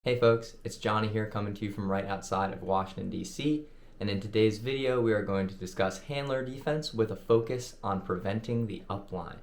Hey folks, it's Johnny here coming to you from right outside of Washington, D.C. And in today's video, we are going to discuss handler defense with a focus on preventing the upline.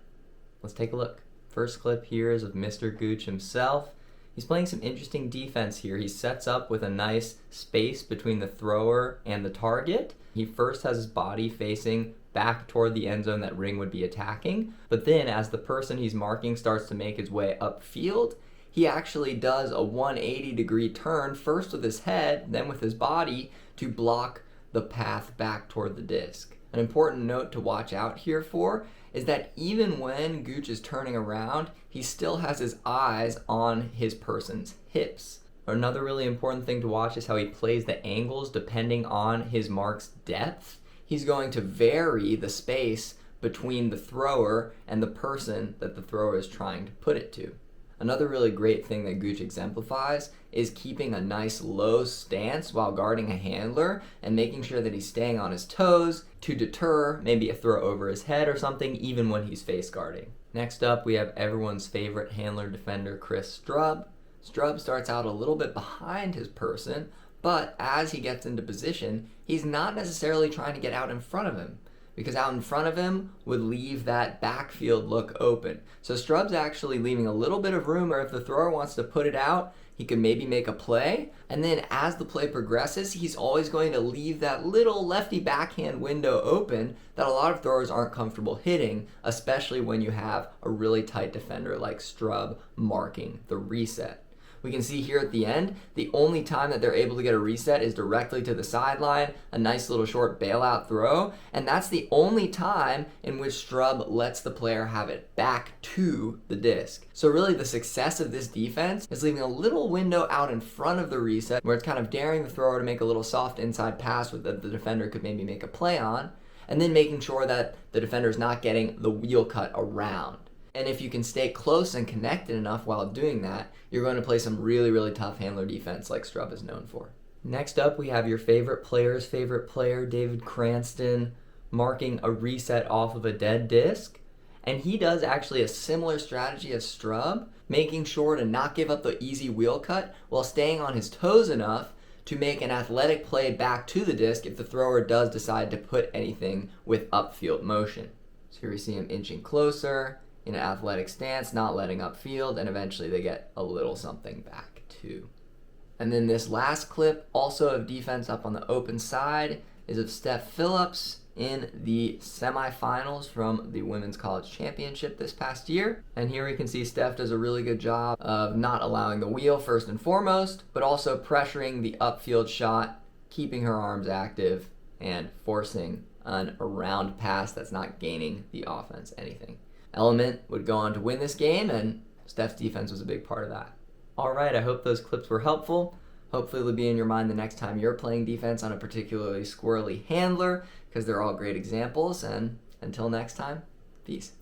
Let's take a look. First clip here is of Mr. Gooch himself. He's playing some interesting defense here. He sets up with a nice space between the thrower and the target. He first has his body facing back toward the end zone that Ring would be attacking, but then as the person he's marking starts to make his way upfield, he actually does a 180-degree turn, first with his head, then with his body, to block the path back toward the disc. An important note to watch out here for is that even when Gooch is turning around, he still has his eyes on his person's hips. Another really important thing to watch is how he plays the angles depending on his mark's depth. He's going to vary the space between the thrower and the person that the thrower is trying to put it to. Another really great thing that Gooch exemplifies is keeping a nice low stance while guarding a handler and making sure that he's staying on his toes to deter maybe a throw over his head or something even when he's face guarding. Next up, we have everyone's favorite handler defender, Chris Strub. Strub starts out a little bit behind his person, but as he gets into position, he's not necessarily trying to get out in front of him, because out in front of him would leave that backfield look open. So Strub's actually leaving a little bit of room, or if the thrower wants to put it out, he could maybe make a play. And then as the play progresses, he's always going to leave that little lefty backhand window open that a lot of throwers aren't comfortable hitting, especially when you have a really tight defender like Strub marking the reset. We can see here at the end, the only time that they're able to get a reset is directly to the sideline, a nice little short bailout throw, and that's the only time in which Strub lets the player have it back to the disc. So really the success of this defense is leaving a little window out in front of the reset where it's kind of daring the thrower to make a little soft inside pass that the defender could maybe make a play on, and then making sure that the defender is not getting the wheel cut around. And if you can stay close and connected enough while doing that, you're going to play some really, really tough handler defense like Strub is known for. Next up, we have your favorite player's favorite player, David Cranston, marking a reset off of a dead disc. And he does actually a similar strategy as Strub, making sure to not give up the easy wheel cut while staying on his toes enough to make an athletic play back to the disc if the thrower does decide to put anything with upfield motion. So here we see him inching closer in an athletic stance, not letting upfield, and eventually they get a little something back too. And then this last clip, also of defense up on the open side, is of Steph Phillips in the semifinals from the Women's College Championship this past year. And here we can see Steph does a really good job of not allowing the wheel first and foremost, but also pressuring the upfield shot, keeping her arms active, and forcing an around pass that's not gaining the offense anything. Element would go on to win this game, and Steph's defense was a big part of that. All right, I hope those clips were helpful. Hopefully they'll be in your mind the next time you're playing defense on a particularly squirrely handler, because they're all great examples. And until next time, peace.